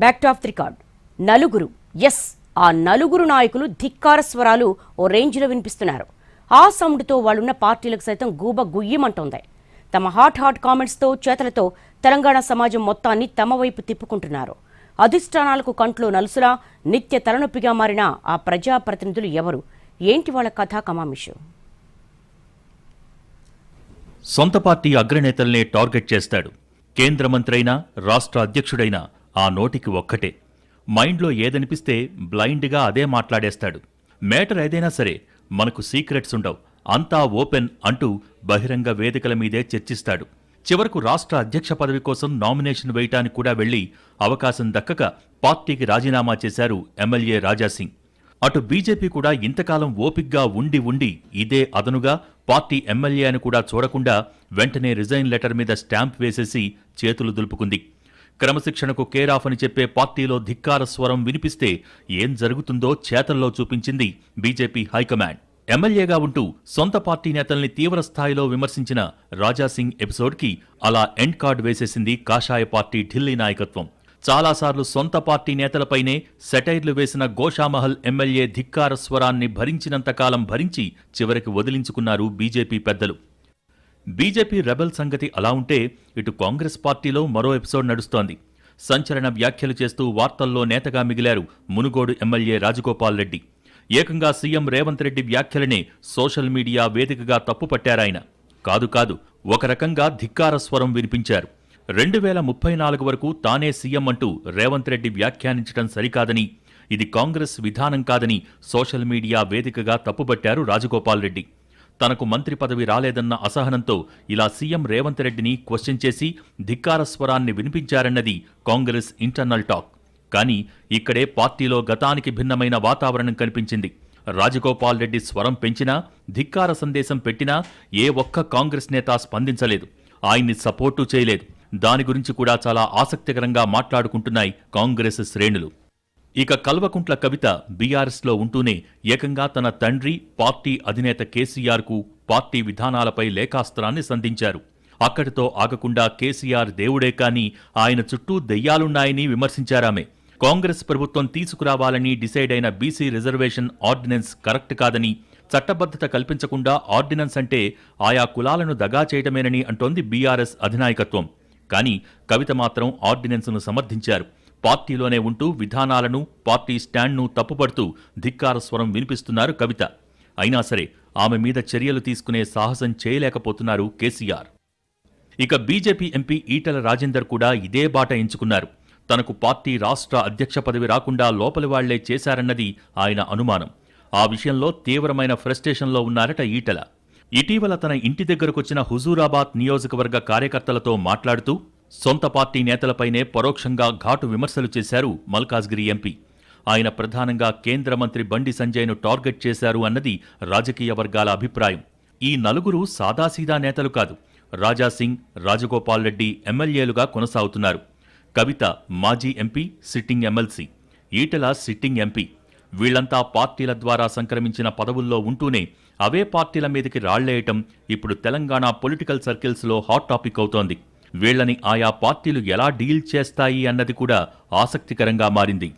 Back to of the record. నలుగురు, yes, ఆ నలుగురు నాయకులు ధిక్కార స్వరాలు ఓ రేంజ్లో వినిపిస్తున్నారు. ఆ సౌండ్తో వాళ్ళున్న పార్టీలకు సైతం గూబ గుయ్యమంటోంది. తమ హాట్ కామెంట్స్తో, చేతలతో తెలంగాణ సమాజం మొత్తాన్ని తమ వైపు తిప్పుకుంటున్నారు. అధిష్టానాలకు కంట్లో నలుసులా నిత్య తలనొప్పిగా మారిన ఆ ప్రజాప్రతినిధులు ఎవరు? ఏంటి వాళ్ళ కథా కమామిషు? సొంత పార్టీ అగ్రనేతల్నే టార్గెట్ చేస్తాడు. కేంద్ర మంత్రి అయినా, రాష్ట్ర అధ్యక్షుడైనా ఆ నోటికి ఒక్కటే. మైండ్లో ఏదనిపిస్తే బ్లైండ్గా అదే మాట్లాడేస్తాడు. మేటర్ ఏదైనా సరే, మనకు సీక్రెట్స్ ఉండవు, అంతా ఓపెన్ అంటూ బహిరంగ వేదికల మీదే చర్చిస్తాడు. చివరకు రాష్ట్ర అధ్యక్ష పదవి కోసం నామినేషన్ వేయటానికి కూడా వెళ్లి అవకాశం దక్కక పార్టీకి రాజీనామా చేశారు ఎమ్మెల్యే రాజాసింగ్. అటు బీజేపీ కూడా ఇంతకాలం ఓపిగ్గా ఉండి ఇదే అదనుగా పార్టీ ఎమ్మెల్యే అని కూడా చూడకుండా వెంటనే రిజైన్ లెటర్ మీద స్టాంప్ వేసేసి చేతులు దులుపుకుంది. క్రమశిక్షణకు కేరాఫ్ అని చెప్పే పార్టీలో ధిక్కార స్వరం వినిపిస్తే ఏం జరుగుతుందో చేతల్లో చూపించింది బీజేపీ హైకమాండ్. ఎమ్మెల్యేగా ఉంటూ సొంత పార్టీ నేతల్ని తీవ్రస్థాయిలో విమర్శించిన రాజాసింగ్ ఎపిసోడ్కి అలా ఎండ్ కార్డ్ వేసేసింది కాషాయ పార్టీ ఢిల్లీ నాయకత్వం. చాలాసార్లు సొంత పార్టీ నేతలపైనే సెటైర్లు వేసిన గోషామహల్ ఎమ్మెల్యే ధిక్కార స్వరాన్ని భరించినంతకాలం భరించి చివరికి వదిలించుకున్నారు బీజేపీ పెద్దలు. బీజేపీ రెబెల్ సంగతి అలా ఉంటే, ఇటు కాంగ్రెస్ పార్టీలో మరో ఎపిసోడ్ నడుస్తోంది. సంచలన వ్యాఖ్యలు చేస్తూ వార్తల్లో నేతగా మిగిలారు మునుగోడు ఎమ్మెల్యే రాజగోపాల్ రెడ్డి. ఏకంగా సీఎం రేవంత్ రెడ్డి వ్యాఖ్యలనే సోషల్ మీడియా వేదికగా తప్పుపట్టారాయన. కాదు, ఒక రకంగా ధిక్కార స్వరం వినిపించారు. 2034 వరకు తానే సీఎం అంటూ రేవంత్ రెడ్డి వ్యాఖ్యానించడం సరికాదని, ఇది కాంగ్రెస్ విధానం కాదని సోషల్ మీడియా వేదికగా తప్పుపట్టారు రాజగోపాల్ రెడ్డి. తనకు మంత్రి పదవి రాలేదన్న అసహనంతో ఇలా సీఎం రేవంత్ రెడ్డిని క్వశ్చన్ చేసి ధిక్కార స్వరాన్ని వినిపించారన్నది కాంగ్రెస్ ఇంటర్నల్ టాక్. కానీ ఇక్కడే పార్టీలో గతానికి భిన్నమైన వాతావరణం కనిపించింది. రాజగోపాల్ రెడ్డి స్వరం పెంచినా, ధిక్కార సందేశం పెట్టినా ఏ ఒక్క కాంగ్రెస్ నేత స్పందించలేదు, ఆయన్ని సపోర్టు చేయలేదు. దాని గురించి కూడా చాలా ఆసక్తికరంగా మాట్లాడుకుంటున్నాయి కాంగ్రెస్ శ్రేణులు. ఇక కల్వకుంట్ల కవిత బీఆర్ఎస్లో ఉంటూనే ఏకంగా తన తండ్రి, పార్టీ అధినేత కేసీఆర్కు పార్టీ విధానాలపై లేఖాస్త్రాన్ని సంధించారు. అక్కడితో ఆగకుండా కేసీఆర్ దేవుడే కానీ ఆయన చుట్టూ దెయ్యాలున్నాయని విమర్శించారామె. కాంగ్రెస్ ప్రభుత్వం తీసుకురావాలని డిసైడ్ అయిన బీసీ రిజర్వేషన్ ఆర్డినెన్స్ కరెక్ట్ కాదని, చట్టబద్ధత కల్పించకుండా ఆర్డినెన్స్ అంటే ఆయా కులాలను దగా చేయడమేనని అంటోంది బీఆర్ఎస్ అధినాయకత్వం. కానీ కవిత మాత్రం ఆర్డినెన్స్ను సమర్థించారు. పార్టీలోనే ఉంటూ విధానాలను, పార్టీ స్టాండ్ను తప్పుపడుతూ ధిక్కార స్వరం వినిపిస్తున్నారు కవిత. అయినా సరే ఆమె మీద చర్యలు తీసుకునే సాహసం చేయలేకపోతున్నారు కేసీఆర్. ఇక బీజేపీ ఎంపీ ఈటెల రాజేందర్ కూడా ఇదే బాట ఎంచుకున్నారు. తనకు పార్టీ రాష్ట్ర అధ్యక్ష పదవి రాకుండా లోపలి వాళ్లే చేశారన్నది ఆయన అనుమానం. ఆ విషయంలో తీవ్రమైన ఫ్రస్ట్రేషన్లో ఉన్నారట ఈటెల. ఇటీవల తన ఇంటి దగ్గరకొచ్చిన హుజూరాబాద్ నియోజకవర్గ కార్యకర్తలతో మాట్లాడుతూ సొంత పార్టీ నేతలపైనే పరోక్షంగా ఘాటు విమర్శలు చేశారు మల్కాజ్గిరి ఎంపీ. ఆయన ప్రధానంగా కేంద్ర మంత్రి బండి సంజయ్ను టార్గెట్ చేశారు అన్నది రాజకీయ వర్గాల అభిప్రాయం. ఈ నలుగురు సాదాసీదా నేతలు కాదు. రాజాసింగ్, రాజగోపాల్ రెడ్డి ఎమ్మెల్యేలుగా కొనసాగుతున్నారు. కవిత మాజీ MP, sitting MLC. Etela sitting MP. వీళ్లంతా పార్టీల ద్వారా సంక్రమించిన పదవుల్లో ఉంటూనే అవే పార్టీల మీదకి రాళ్లేయటం ఇప్పుడు తెలంగాణ పొలిటికల్ సర్కిల్స్లో హాట్ టాపిక్ అవుతోంది. వీళ్లని ఆయా పార్టీలు ఎలా డీల్ చేస్తాయి అన్నది కూడా ఆసక్తికరంగా మారింది.